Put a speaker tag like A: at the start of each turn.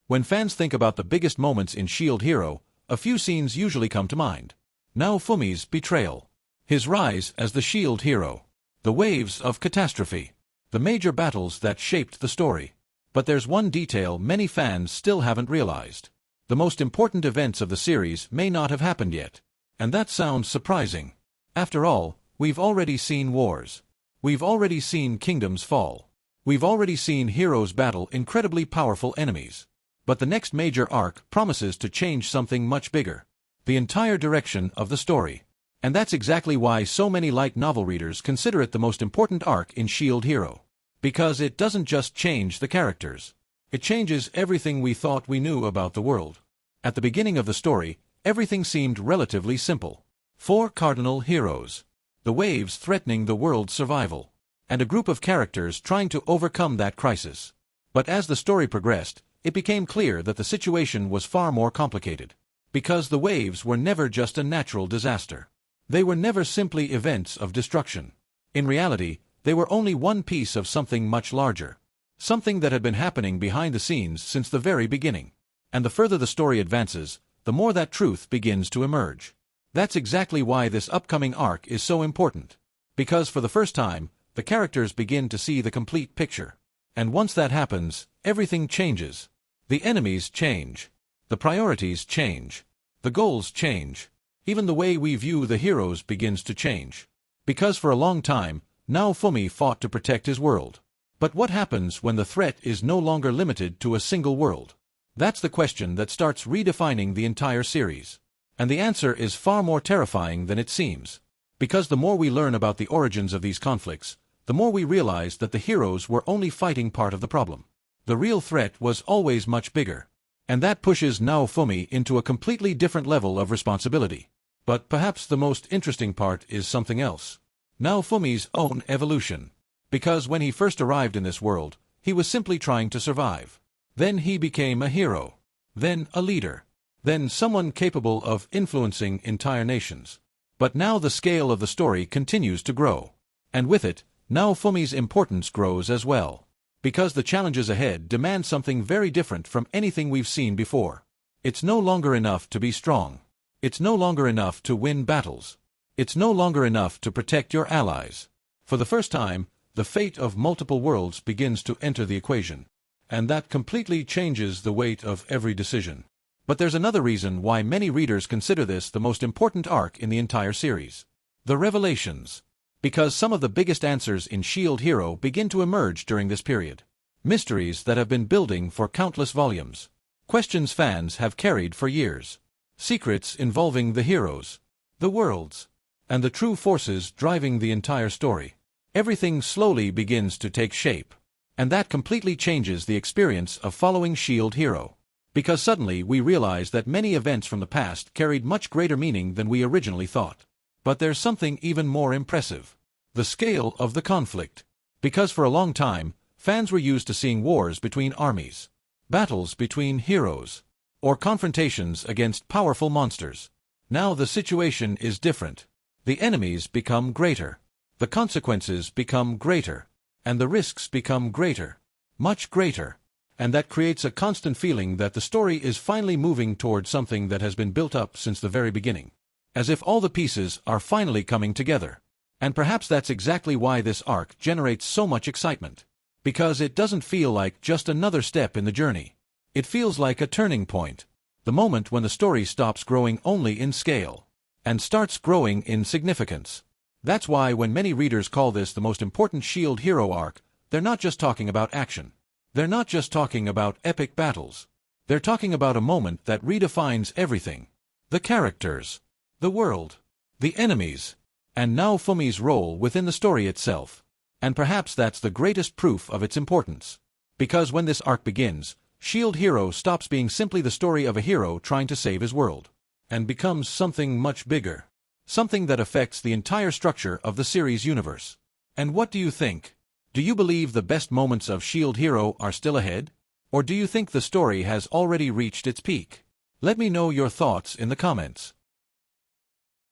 A: When fans think about the biggest moments in Shield Hero, a few scenes usually come to mind. Naofumi's betrayal. His rise as the Shield Hero. The waves of catastrophe. The major battles that shaped the story. But there's one detail many fans still haven't realized. The most important events of the series may not have happened yet. And that sounds surprising. After all, we've already seen wars. We've already seen kingdoms fall. We've already seen heroes battle incredibly powerful enemies. But the next major arc promises to change something much bigger. The entire direction of the story. And that's exactly why so many light novel readers consider it the most important arc in Shield Hero. Because it doesn't just change the characters. It changes everything we thought we knew about the world. At the beginning of the story, everything seemed relatively simple. 4 Cardinal Heroes. The waves threatening the world's survival. And a group of characters trying to overcome that crisis. But as the story progressed, it became clear that the situation was far more complicated. Because the waves were never just a natural disaster. They were never simply events of destruction. In reality, they were only one piece of something much larger. Something that had been happening behind the scenes since the very beginning. And the further the story advances, the more that truth begins to emerge. That's exactly why this upcoming arc is so important. Because for the first time, the characters begin to see the complete picture. And once that happens, everything changes. The enemies change. The priorities change. The goals change. Even the way we view the heroes begins to change. Because for a long time, Naofumi fought to protect his world. But what happens when the threat is no longer limited to a single world? That's the question that starts redefining the entire series. And the answer is far more terrifying than it seems. Because the more we learn about the origins of these conflicts, the more we realize that the heroes were only fighting part of the problem. The real threat was always much bigger. And that pushes Naofumi into a completely different level of responsibility. But perhaps the most interesting part is something else. Naofumi's own evolution. Because when he first arrived in this world, he was simply trying to survive. Then he became a hero. Then a leader. Then someone capable of influencing entire nations. But now the scale of the story continues to grow. And with it, Naofumi's importance grows as well. Because the challenges ahead demand something very different from anything we've seen before. It's no longer enough to be strong. It's no longer enough to win battles. It's no longer enough to protect your allies. For the first time, the fate of multiple worlds begins to enter the equation. And that completely changes the weight of every decision. But there's another reason why many readers consider this the most important arc in the entire series. The revelations. Because some of the biggest answers in Shield Hero begin to emerge during this period. Mysteries that have been building for countless volumes. Questions fans have carried for years. Secrets involving the heroes, the worlds, and the true forces driving the entire story. Everything slowly begins to take shape. And that completely changes the experience of following Shield Hero. Because suddenly we realize that many events from the past carried much greater meaning than we originally thought. But there's something even more impressive. The scale of the conflict. Because for a long time, fans were used to seeing wars between armies, battles between heroes, or confrontations against powerful monsters. Now the situation is different. The enemies become greater. The consequences become greater. And the risks become greater. Much greater. And that creates a constant feeling that the story is finally moving toward something that has been built up since the very beginning. As if all the pieces are finally coming together. And perhaps that's exactly why this arc generates so much excitement. Because it doesn't feel like just another step in the journey. It feels like a turning point. The moment when the story stops growing only in scale. And starts growing in significance. That's why when many readers call this the most important Shield Hero arc, they're not just talking about action. They're not just talking about epic battles. They're talking about a moment that redefines everything. The characters. The world, the enemies, and Naofumi's role within the story itself. And perhaps that's the greatest proof of its importance. Because when this arc begins, Shield Hero stops being simply the story of a hero trying to save his world, and becomes something much bigger. Something that affects the entire structure of the series universe. And what do you think? Do you believe the best moments of Shield Hero are still ahead? Or do you think the story has already reached its peak? Let me know your thoughts in the comments.